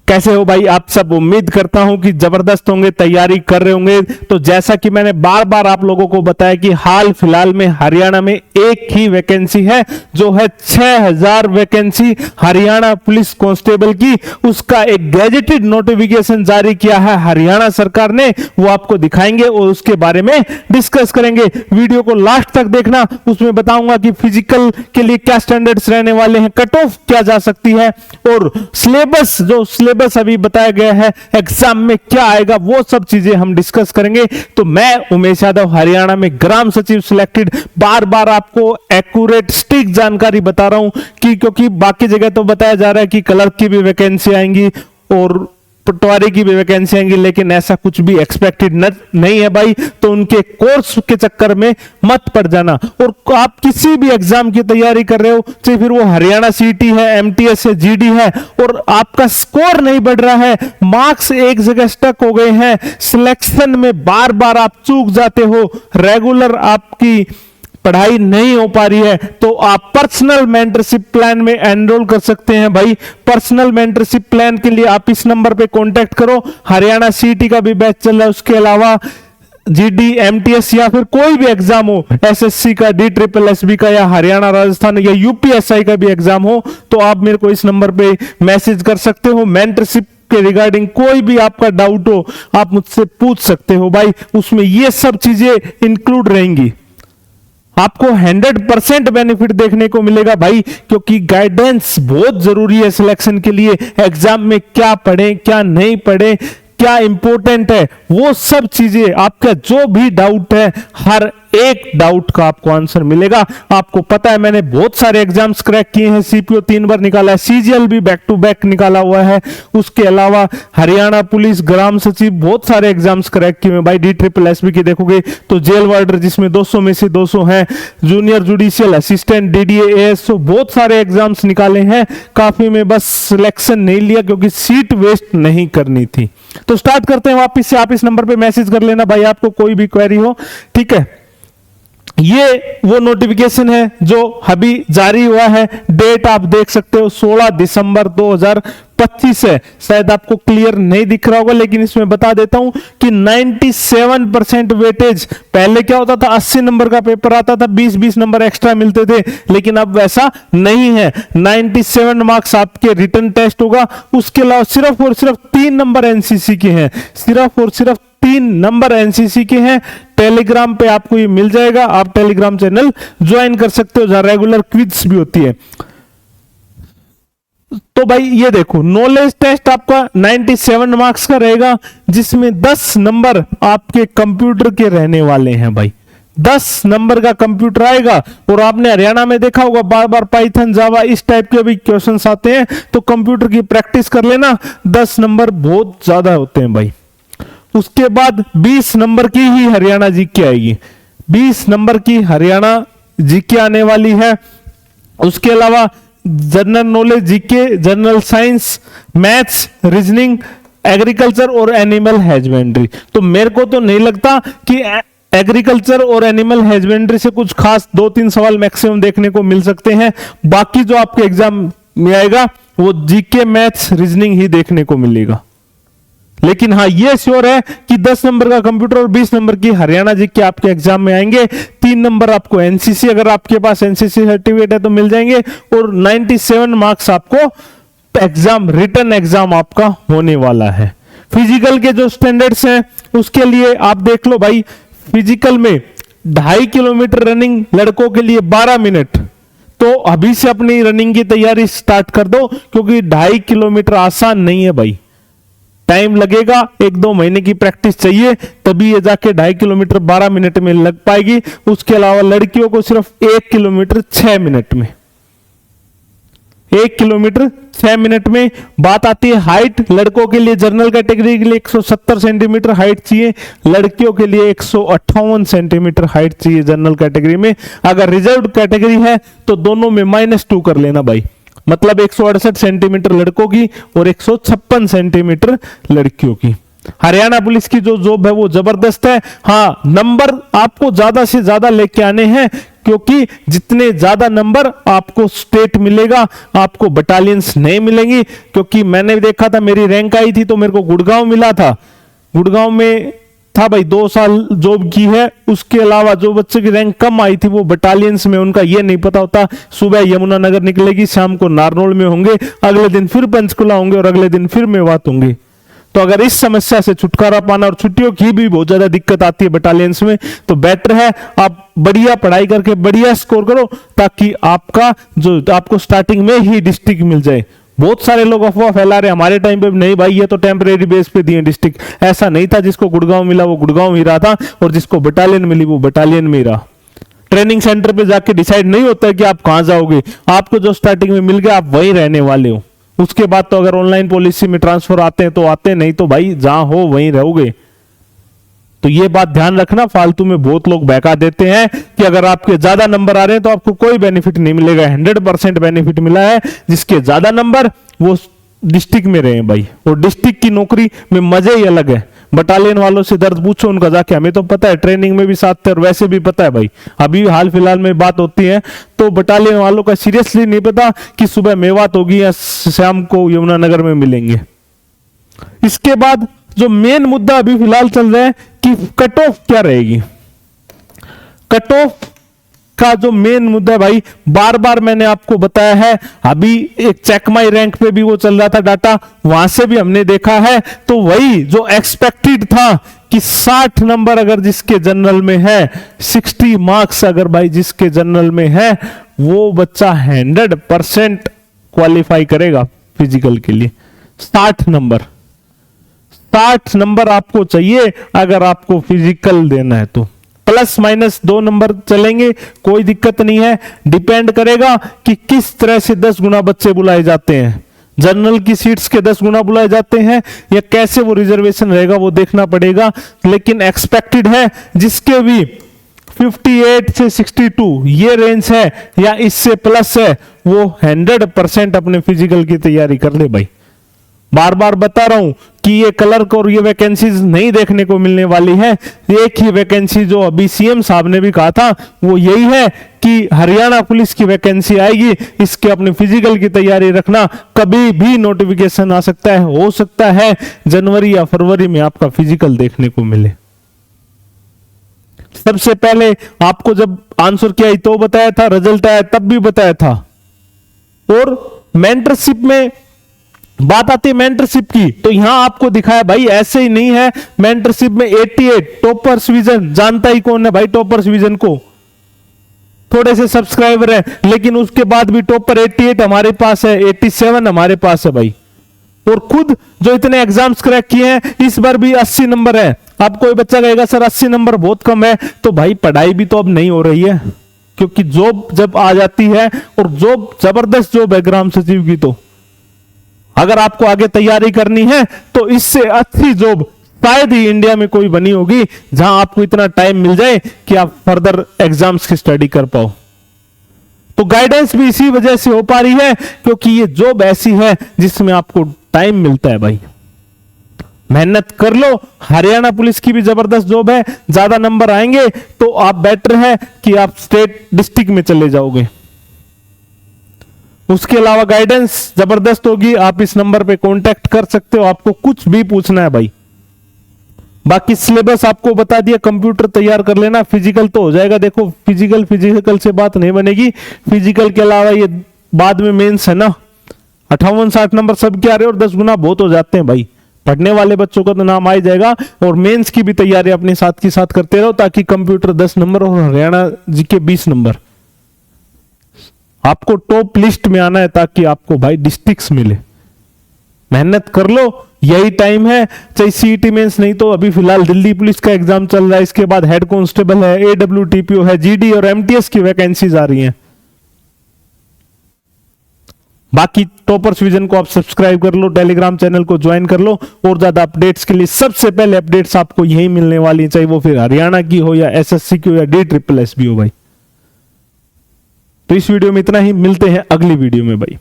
कैसे हो भाई आप सब। उम्मीद करता हूं कि जबरदस्त होंगे, तैयारी कर रहे होंगे। तो जैसा कि मैंने बार बार आप लोगों को बताया कि हाल फिलहाल में हरियाणा में एक ही वैकेंसी है, जो है 6000 वैकेंसी हरियाणा पुलिस कांस्टेबल की। उसका एक गैजेटेड नोटिफिकेशन जारी किया है हरियाणा सरकार ने, वो आपको दिखाएंगे और उसके बारे में डिस्कस करेंगे। वीडियो को लास्ट तक देखना, उसमें बताऊंगा कि फिजिकल के लिए क्या स्टैंडर्ड्स रहने वाले हैं, कट ऑफ क्या जा सकती है, और सिलेबस जो सिलेबस अभी बताया गया है एग्जाम में क्या आएगा, वो सब चीजें हम डिस्कस करेंगे। तो मैं उमेश यादव, हरियाणा में ग्राम सचिव सिलेक्टेड, बार बार आपको एक्यूरेट स्टिक जानकारी बता रहा हूं कि क्योंकि बाकी जगह तो बताया जा रहा है कि क्लर्क की भी वैकेंसी आएंगी और पटवारी की भी वैकेंसी आएंगी, लेकिन ऐसा कुछ भी एक्सपेक्टेड नहीं है भाई। तो उनके कोर्स के चक्कर में मत पड़ जाना। और आप किसी भी एग्जाम की तैयारी कर रहे हो, चाहे फिर वो हरियाणा सीटी है, एमटीएस है, जीडी है, और आपका स्कोर नहीं बढ़ रहा है, मार्क्स एक जगह स्टक हो गए हैं, सिलेक्शन में बार बार आप चूक जाते हो, रेगुलर आपकी पढ़ाई नहीं हो पा रही है, तो आप पर्सनल मेंटरशिप प्लान में एनरोल कर सकते हैं भाई। पर्सनल मेंटरशिप प्लान के लिए आप इस नंबर पे कांटेक्ट करो। हरियाणा सीटी का भी बैच चल रहा है, उसके अलावा जीडी, एमटीएस या फिर कोई भी एग्जाम हो, एसएससी का, DSSB का, या हरियाणा, राजस्थान या यूपीएसआई का भी एग्जाम हो, तो आप मेरे को इस नंबर पे मैसेज कर सकते हो। मेंटरशिप के रिगार्डिंग कोई भी आपका डाउट हो, आप मुझसे पूछ सकते हो भाई। उसमें ये सब चीजें इंक्लूड रहेंगी। आपको 100% बेनिफिट देखने को मिलेगा भाई, क्योंकि गाइडेंस बहुत जरूरी है सिलेक्शन के लिए। एग्जाम में क्या पढ़ें, क्या नहीं पढ़ें, क्या इंपॉर्टेंट है, वो सब चीजें, आपका जो भी डाउट है, हर एक डाउट का आपको आंसर मिलेगा। आपको पता है मैंने बहुत सारे एग्जाम्स क्रैक किए हैं, सीपीओ 3 बार निकाला है, सीजीएल भी बैक टू बैक निकाला हुआ है। उसके अलावा हरियाणा पुलिस, ग्राम सचिव, बहुत सारे एग्जाम्स क्रैक किए हैं भाई। DSSB की देखोगे तो जेल वार्डर, जिसमें 200 में से 200 हैं, junior judicial assistant, DDA, ASO, बहुत सारे एग्जाम्स निकाले हैं। काफी में बस सिलेक्शन नहीं लिया क्योंकि सीट वेस्ट नहीं करनी थी। तो स्टार्ट करते हैं वापस से। आप इस नंबर पे मैसेज कर लेना भाई, आपको कोई भी क्वेरी हो, ठीक है। ये वो नोटिफिकेशन है जो अभी जारी हुआ है। डेट आप देख सकते हो 16 दिसंबर 2025 है। शायद आपको क्लियर नहीं दिख रहा होगा, लेकिन इसमें बता देता हूं कि 97% वेटेज। पहले क्या होता था, 80 नंबर का पेपर आता था, 20-20 नंबर एक्स्ट्रा मिलते थे, लेकिन अब वैसा नहीं है। 97 मार्क्स आपके रिटन टेस्ट होगा। उसके अलावा सिर्फ और सिर्फ 3 नंबर एनसीसी के हैं, सिर्फ और सिर्फ 3 नंबर एनसीसी के हैं। टेलीग्राम पे आपको ये मिल जाएगा, आप टेलीग्राम चैनल ज्वाइन कर सकते हो, जहां रेगुलर क्विज भी होती है। तो भाई ये देखो, नॉलेज टेस्ट आपका 97 मार्क्स का रहेगा, जिसमें 10 नंबर आपके कंप्यूटर के रहने वाले हैं भाई। 10 नंबर का कंप्यूटर आएगा। और आपने हरियाणा में देखा होगा बार बार पाइथन, जावा, इस टाइप के भी क्वेश्चंस आते हैं, तो कंप्यूटर की प्रैक्टिस कर लेना। 10 नंबर बहुत ज्यादा होते हैं भाई। उसके बाद 20 नंबर की ही हरियाणा जीके आएगी, 20 नंबर की हरियाणा जीके आने वाली है। उसके अलावा general knowledge GK, general science, maths, reasoning, agriculture और एनिमल हैजबेंड्री। तो मेरे को तो नहीं लगता कि एग्रीकल्चर और एनिमल हैजबेंड्री से कुछ खास 2-3 सवाल मैक्सिमम देखने को मिल सकते हैं। बाकी जो आपके एग्जाम में आएगा वो जीके, मैथ्स, रीजनिंग ही देखने को मिलेगा। लेकिन हाँ, ये श्योर है कि 10 नंबर का कंप्यूटर और 20 नंबर की हरियाणा जीके आपके एग्जाम में आएंगे। 3 नंबर आपको एनसीसी, अगर आपके पास एनसीसी सर्टिफिकेट है तो मिल जाएंगे, और 97 मार्क्स आपको एग्जाम, रिटन एग्जाम आपका होने वाला है। फिजिकल के जो स्टैंडर्ड्स हैं उसके लिए आप देख लो भाई। फिजिकल में 2.5 किलोमीटर रनिंग लड़कों के लिए 12 मिनट। तो अभी से अपनी रनिंग की तैयारी स्टार्ट कर दो, क्योंकि 2.5 किलोमीटर आसान नहीं है भाई, टाइम लगेगा, 1-2 महीने की प्रैक्टिस चाहिए, तभी ये जाके 2.5 किलोमीटर 12 मिनट में लग पाएगी। उसके अलावा लड़कियों को सिर्फ 1 किलोमीटर 6 मिनट में, 1 किलोमीटर 6 मिनट में। बात आती है हाइट, लड़कों के लिए जनरल कैटेगरी के लिए 170 सेंटीमीटर हाइट चाहिए, लड़कियों के लिए 158 सेंटीमीटर हाइट चाहिए जनरल कैटेगरी में। अगर रिजर्व कैटेगरी है तो दोनों में -2 कर लेना भाई, मतलब 168 सेंटीमीटर लड़कों की और 156 सेंटीमीटर लड़कियों की। हरियाणा पुलिस की जो जॉब है वो जबरदस्त है। हाँ, नंबर आपको ज्यादा से ज्यादा लेके आने हैं, क्योंकि जितने ज्यादा नंबर आपको स्टेट मिलेगा, आपको बटालियंस नहीं मिलेंगी। क्योंकि मैंने देखा था, मेरी रैंक आई थी तो मेरे को गुड़गांव मिला था, गुड़गांव में था भाई 2 साल जॉब की है। उसके अलावा जो बच्चे की रैंक कम आई थी वो बटालियंस में, उनका ये नहीं पता होता सुबह यमुनानगर निकलेगी, शाम को नारनौल में होंगे, अगले दिन फिर पंचकुला होंगे और अगले दिन फिर मेवात होंगे। तो अगर इस समस्या से छुटकारा पाना, और छुट्टियों की भी बहुत ज्यादा दिक्कत आती है बटालियंस में, तो बेटर है आप बढ़िया पढ़ाई करके बढ़िया स्कोर करो, ताकि आपको स्टार्टिंग में ही डिस्ट्रिक्ट मिल जाए। बहुत सारे लोग अफवाह फैला रहे हमारे टाइम पे नहीं भाई, ये तो टेम्परेरी बेस पे दिए डिस्ट्रिक्ट। ऐसा नहीं था, जिसको गुड़गांव मिला वो गुड़गांव ही रहा था, और जिसको बटालियन मिली वो बटालियन में ही रहा। ट्रेनिंग सेंटर पे जाके डिसाइड नहीं होता है कि आप कहां जाओगे, आपको जो स्टार्टिंग में मिल गया आप वहीं रहने वाले हो। उसके बाद तो अगर ऑनलाइन पॉलिसी में ट्रांसफर आते हैं तो आते, नहीं तो भाई जहां हो वहीं रहोगे। तो ये बात ध्यान रखना, फालतू में बहुत लोग बहका देते हैं कि अगर आपके ज्यादा नंबर आ रहे हैं तो आपको कोई बेनिफिट नहीं मिलेगा। 100% बेनिफिट मिला है, जिसके ज्यादा नंबर वो डिस्ट्रिक्ट में रहे भाई, और डिस्ट्रिक्ट की नौकरी में मजे ही अलग है। बटालियन वालों से दर्द पूछो उनका जाके, हमें तो पता है, ट्रेनिंग में भी साथ थे और वैसे भी पता है भाई। अभी हाल फिलहाल में बात होती है तो बटालियन वालों का सीरियसली नहीं पता कि सुबह मेवात होगी या शाम को यमुनानगर में मिलेंगे। इसके बाद जो मेन मुद्दा अभी फिलहाल चल रहा है कि कट ऑफ क्या रहेगी। कट ऑफ का जो मेन मुद्दा है भाई, बार बार मैंने आपको बताया है, अभी एक चेक माई रैंक पे भी वो चल रहा था डाटा, वहां से भी हमने देखा है, तो वही जो एक्सपेक्टेड था कि 60 नंबर अगर जिसके जनरल में है, 60 मार्क्स अगर भाई जिसके जनरल में है, वो बच्चा 100% क्वालिफाई करेगा फिजिकल के लिए। 60 नंबर आपको चाहिए अगर आपको फिजिकल देना है, तो प्लस माइनस 2 नंबर चलेंगे, कोई दिक्कत नहीं है। डिपेंड करेगा कि किस तरह से 10 गुना बच्चे बुलाए जाते हैं, जनरल की सीट्स के 10 गुना बुलाए जाते हैं या कैसे वो रिजर्वेशन रहेगा वो देखना पड़ेगा। लेकिन एक्सपेक्टेड है जिसके भी 58 से 62 ये रेंज है या इससे प्लस है, वो 100% अपने फिजिकल की तैयारी कर ले भाई। बार बार बता रहा हूं कि ये क्लर्क और ये वैकेंसीज नहीं देखने को मिलने वाली है। एक ही वैकेंसी जो अभी सीएम साहब ने भी कहा था वो यही है कि हरियाणा पुलिस की वैकेंसी आएगी, इसके अपने फिजिकल की तैयारी रखना। कभी भी नोटिफिकेशन आ सकता है, हो सकता है जनवरी या फरवरी में आपका फिजिकल देखने को मिले। सबसे पहले आपको जब आंसर किया तो बताया था, रिजल्ट आया तब भी बताया था। और मेंटरशिप में बात आती है मेंटरशिप की, तो यहां आपको दिखाया भाई ऐसे ही नहीं है। मेंटरशिप में 88 टॉपर्स विजन, जानता ही कौन है भाई टॉपर्स विजन को, थोड़े से सब्सक्राइबर है, लेकिन उसके बाद भी टॉपर 88 हमारे पास है, 87 हमारे पास है भाई। और खुद जो इतने एग्जाम्स क्रैक किए हैं इस बार भी 80 नंबर है। अब कोई बच्चा कहेगा सर 80 नंबर बहुत कम है, तो भाई पढ़ाई भी तो अब नहीं हो रही है, क्योंकि जॉब जब आ जाती है, और जॉब जबरदस्त जॉब है ग्राम सचिव की, तो अगर आपको आगे तैयारी करनी है तो इससे अच्छी जॉब शायद ही इंडिया में कोई बनी होगी जहां आपको इतना टाइम मिल जाए कि आप फर्दर एग्जाम्स की स्टडी कर पाओ। तो गाइडेंस भी इसी वजह से हो पा रही है क्योंकि ये जॉब ऐसी है जिसमें आपको टाइम मिलता है भाई। मेहनत कर लो, हरियाणा पुलिस की भी जबरदस्त जॉब है, ज्यादा नंबर आएंगे तो आप बेटर है कि आप स्टेट डिस्ट्रिक्ट में चले जाओगे। उसके अलावा गाइडेंस जबरदस्त होगी, आप इस नंबर पे कांटेक्ट कर सकते हो, आपको कुछ भी पूछना है भाई। बाकी सिलेबस आपको बता दिया, कंप्यूटर तैयार कर लेना, फिजिकल तो हो जाएगा। देखो फिजिकल से बात नहीं बनेगी, फिजिकल के अलावा ये बाद में मेंस है ना, 58-60 नंबर सबके आ रहे और 10 गुना बहुत हो जाते हैं भाई। पढ़ने वाले बच्चों का तो नाम आ ही जाएगा, और मेंस की भी तैयारी अपने साथ की साथ करते रहो, ताकि कंप्यूटर 10 नंबर और हरियाणा जीके 20 नंबर, आपको टॉप लिस्ट में आना है ताकि आपको भाई डिस्ट्रिक्ट्स मिले। मेहनत कर लो, यही टाइम है। चाहे सीईटी मेंस नहीं तो अभी फिलहाल दिल्ली पुलिस का एग्जाम चल रहा है, इसके बाद हेड कांस्टेबल है, AWTPO है, जीडी और एमटीएस की वैकेंसीज आ रही हैं। बाकी टॉपर्स विजन को आप सब्सक्राइब कर लो, टेलीग्राम चैनल को ज्वाइन कर लो, और ज्यादा अपडेट्स के लिए सबसे पहले अपडेट्स आपको यही मिलने वाली, चाहे वो फिर हरियाणा की हो या SSC की हो या DSSS भी हो भाई। तो इस वीडियो में इतना ही, मिलते हैं अगली वीडियो में भाई।